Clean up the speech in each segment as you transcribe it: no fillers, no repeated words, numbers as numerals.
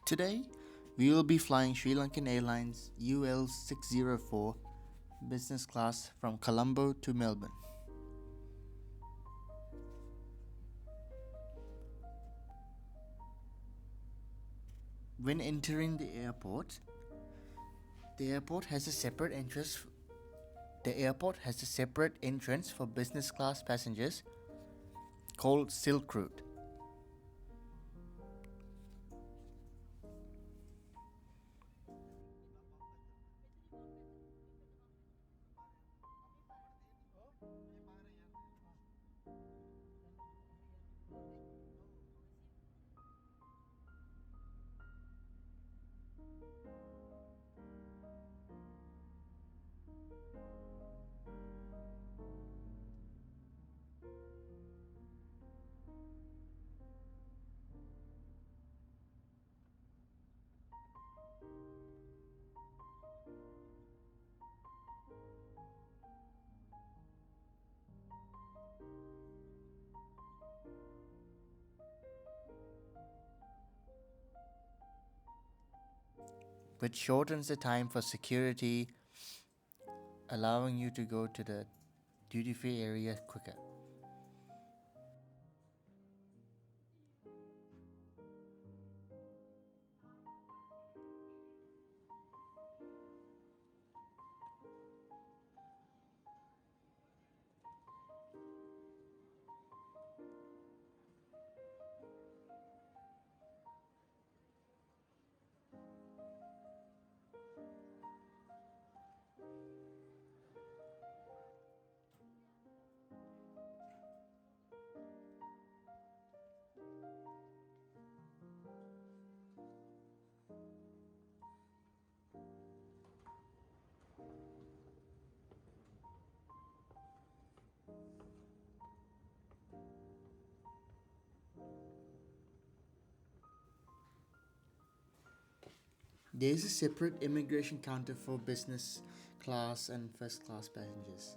Today, we will be flying Lankan Airlines UL605 Business Class from Colombo to Melbourne. When entering the airport has a separate entrance. The airport has a separate entrance for business class passengers called Silk Route. Which shortens the time for security, allowing you to go to the duty-free area quicker. There is a separate immigration counter for business class and first class passengers.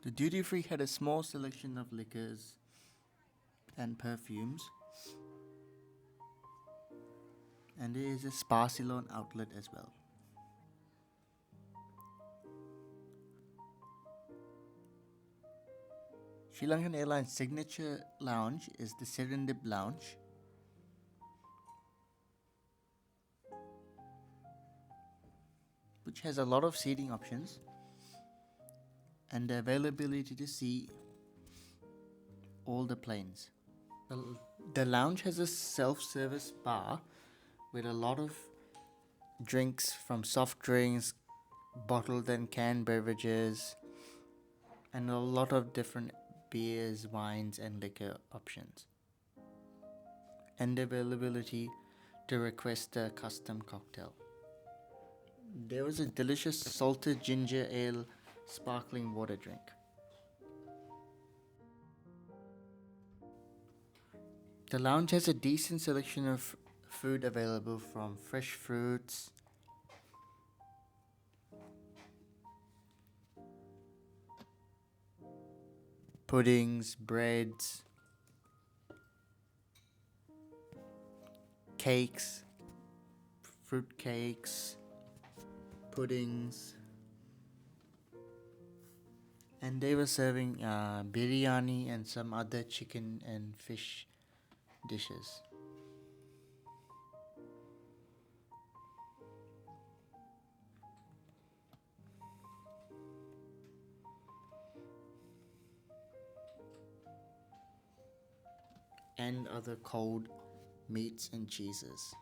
The duty free had a small selection of liquors and perfumes, and there is a spa salon outlet as well. Lankan Airlines' signature lounge is the Serendip Lounge. Which has a lot of seating options and the availability to see all the planes. The lounge has a self-service bar with a lot of drinks, from soft drinks, bottled and canned beverages, and a lot of different beers, wines and liquor options, and availability to request a custom cocktail. There was a delicious salted ginger ale sparkling water drink. The lounge has a decent selection of food available, from fresh fruits, puddings, breads, cakes, fruit cakes, puddings, and they were serving biryani and some other chicken and fish dishes. And other cold meats and cheeses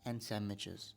and sandwiches.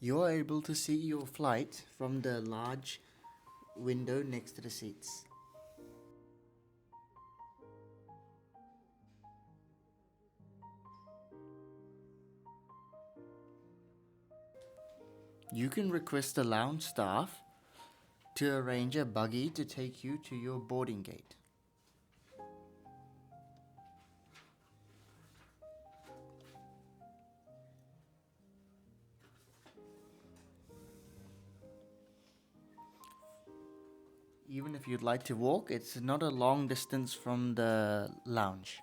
You are able to see your flight from the large window next to the seats. You can request the lounge staff to arrange a buggy to take you to your boarding gate. Even if you'd like to walk, it's not a long distance from the lounge.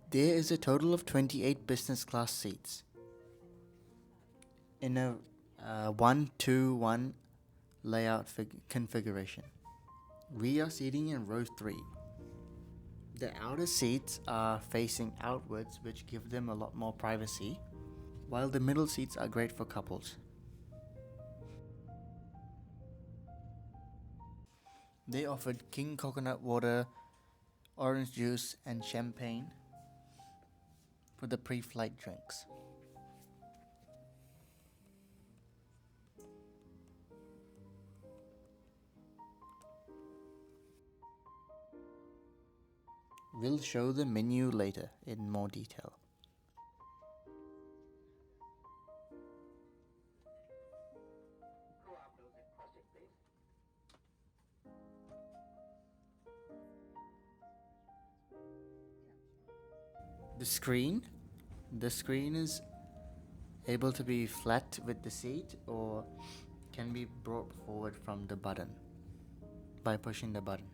There is a total of 28 business class seats in a 1-2-1 layout configuration. We are seating in row 3. The outer seats are facing outwards, which give them a lot more privacy, while the middle seats are great for couples. They offered king coconut water, orange juice and champagne for the pre-flight drinks. We'll show the menu later in more detail. The screen is able to be flat with the seat or can be brought forward from the button by pushing the button.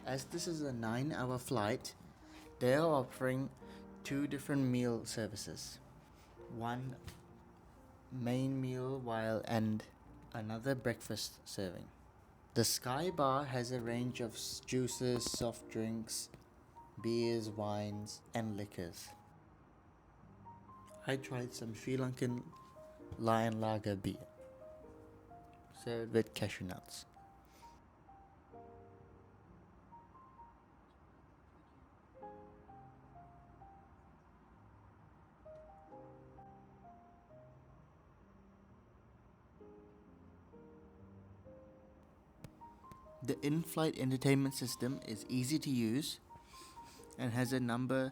As this is a 9-hour flight, they are offering 2 different meal services. One main meal and another breakfast serving. The Sky Bar has a range of juices, soft drinks, beers, wines and liquors. I tried some Sri Lankan Lion Lager beer served with cashew nuts. The in-flight entertainment system is easy to use and has a number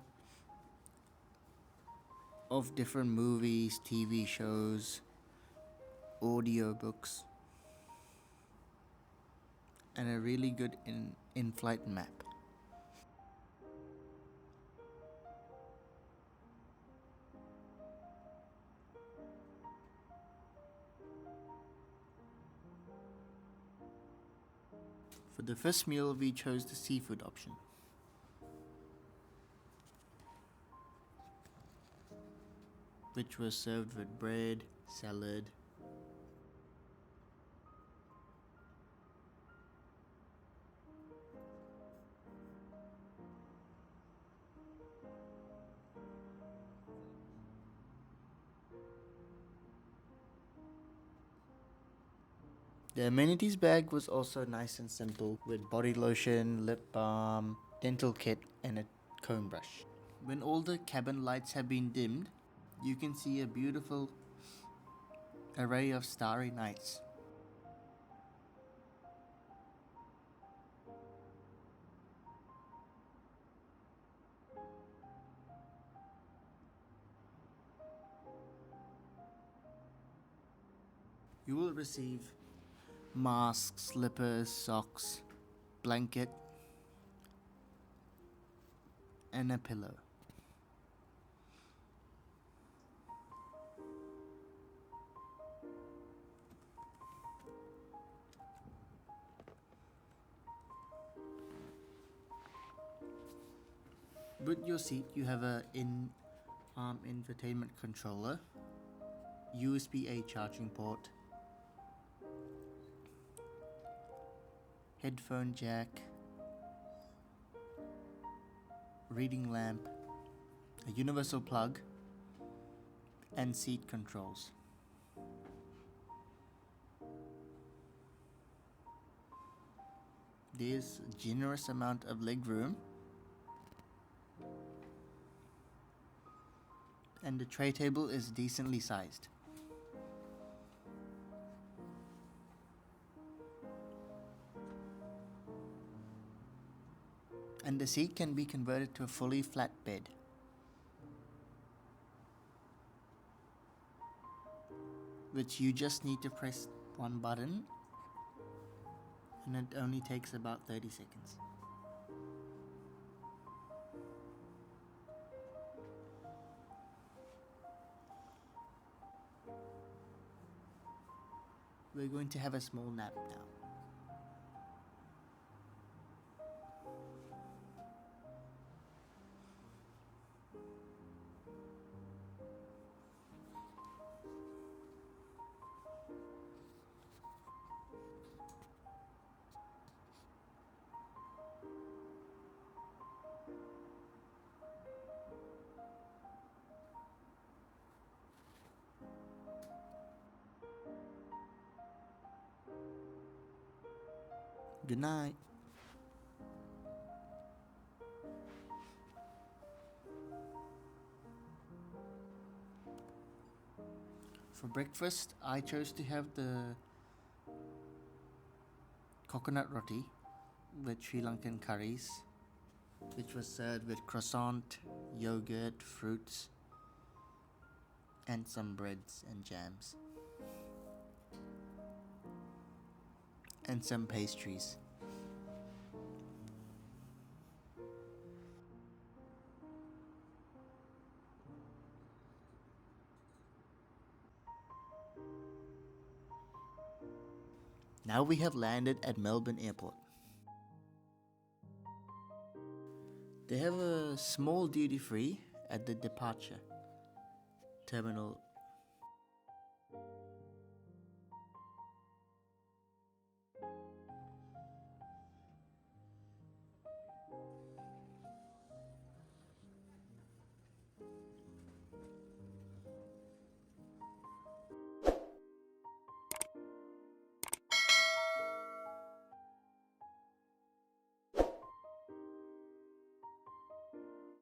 of different movies, TV shows, audiobooks, and a really good in-flight map. For the first meal, we chose the seafood option, which was served with bread, salad, the amenities bag was also nice and simple with body lotion, lip balm, dental kit and a comb brush. When all the cabin lights have been dimmed, you can see a beautiful array of starry nights. You will receive masks, slippers, socks, blanket, and a pillow. With your seat, you have a in-arm infotainment controller, USB-A charging port, headphone jack, reading lamp, a universal plug, and seat controls. There's a generous amount of leg room, and the tray table is decently sized. And the seat can be converted to a fully flat bed. Which you just need to press one button, and it only takes about 30 seconds. We're going to have a small nap now. Good night. For breakfast, I chose to have the coconut roti with Sri Lankan curries, which was served with croissant, yogurt, fruits, and some breads and jams. And some pastries. Now we have landed at Melbourne Airport. They have a small duty free at the departure terminal